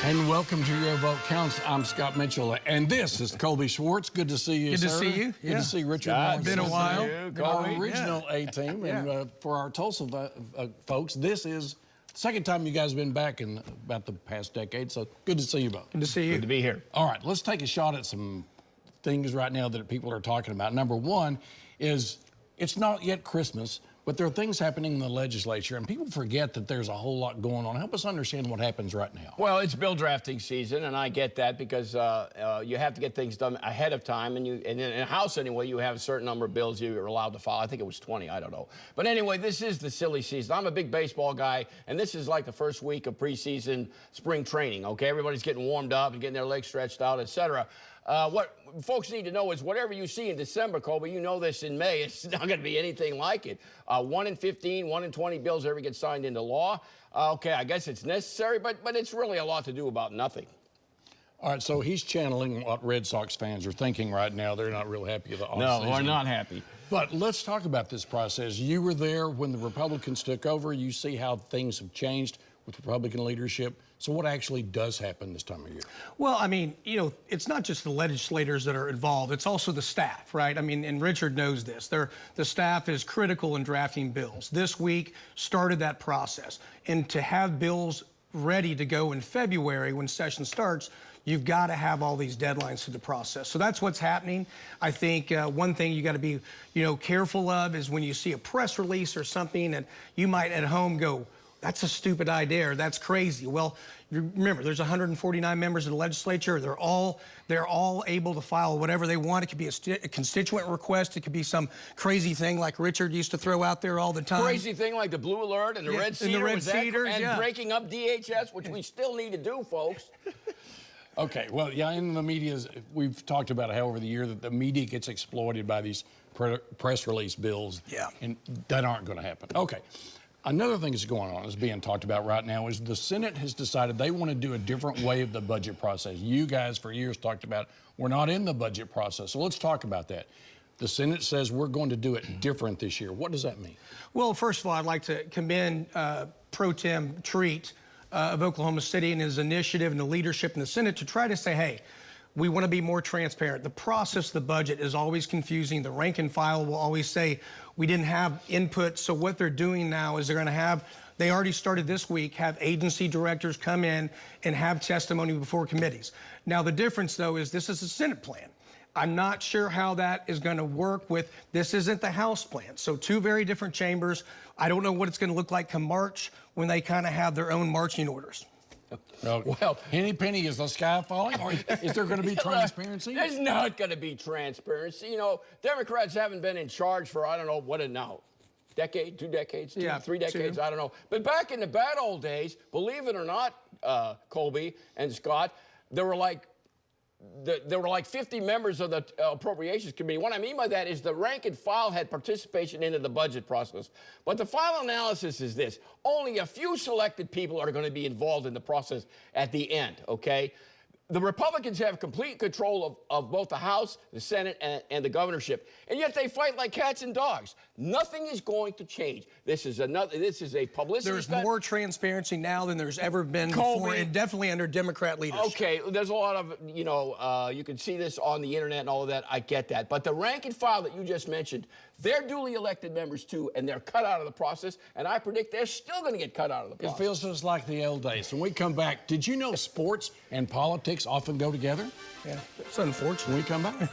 And welcome to Your Vote Counts. I'm Scott Mitchell, and this is Colby Schwartz. Good to see you, Good sir. to see you. Good to see Richard. Morrisette. Been a while. Our original A team, and for our Tulsa folks, this is the second time you guys have been back in about the past decade. So good to see you both. Good to see you. Good to be here. All right, let's take a shot at some things right now that people are talking about. Number one is it's not yet Christmas, but there are things happening in the legislature, and people forget that there's a whole lot going on. Help us understand what happens right now. Well, it's bill drafting season, and I get that because you have to get things done ahead of time. And in a House anyway, you have a certain number of bills you're allowed to file. I think it was 20, I don't know. But anyway, this is the silly season. I'm a big baseball guy, and this is like the first week of preseason spring training, okay? Everybody's getting warmed up and getting their legs stretched out, etc. What folks need to know is whatever you see in December, Colby, you know this in May, it's not going to be anything like it. 1 in 15, 1 in 20 bills ever get signed into law. Okay, I guess it's necessary, but it's really a lot to do about nothing. All right, so he's channeling what Red Sox fans are thinking right now. They're not real happy with the offseason. No, we're not happy. But let's talk about this process. You were there when the Republicans took over. You see how things have changed with Republican leadership. So what actually does happen this time of year? Well, I mean, you know, it's not just the legislators that are involved. It's also the staff, right? I mean, and Richard knows this. The staff is critical in drafting bills. This week started that process. And to have bills ready to go in February when session starts, you've got to have all these deadlines to the process. So that's what's happening. I think one thing you got to be, careful of is when you see a press release or something and you might at home go, that's a stupid idea, or that's crazy. Well, remember, there's 149 members of the legislature. They're all able to file whatever they want. It could be a constituent request. It could be some crazy thing like Richard used to throw out there all the time. Crazy thing like the Blue Alert and the Red Cedar. And breaking up DHS, which we still need to do, folks. Okay, well, yeah, in the media, we've talked about how over the year that the media gets exploited by these press release bills. Yeah. And that aren't going to happen. Okay. Another thing that's going on, is being talked about right now, is the Senate has decided they want to do a different way of the budget process. You guys for years talked about we're not in the budget process. So let's talk about that. The Senate says we're going to do it different this year. What does that mean? Well, first of all, I'd like to commend Pro Tem Treat of Oklahoma City and his initiative and the leadership in the Senate to try to say, hey, we want to be more transparent. The process of the budget is always confusing. The rank and file will always say we didn't have input. So what they're doing now is they're going to have, they already started this week, have agency directors come in and have testimony before committees. Now, the difference, though, is this is a Senate plan. I'm not sure how that is going to work with, this isn't the House plan. So two very different chambers. I don't know what it's going to look like come March when they kind of have their own marching orders. Well, Henny Penny, is the sky falling, or is there going to be transparency? There's not going to be transparency. You know, Democrats haven't been in charge for, I don't know, what now? Decade, 2 decades, 3 decades, I don't know. But back in the bad old days, believe it or not, Colby and Scott, there were like 50 members of the Appropriations Committee. What I mean by that is the rank and file had participation into the budget process. But the final analysis is this. Only a few selected people are going to be involved in the process at the end, okay? The Republicans have complete control of both the House, the Senate, and the governorship. And yet they fight like cats and dogs. Nothing is going to change. This is a publicity There's stunt. more transparency now than there's ever been before, and definitely under Democrat leadership. Okay, there's a lot of, you can see this on the internet and all of that. I get that. But the rank and file that you just mentioned, they're duly elected members too, and they're cut out of the process. And I predict they're still going to get cut out of the process. It feels just like the old days. When we come back, did you know sports and politics often go together? Yeah, it's unfortunate. When we come back.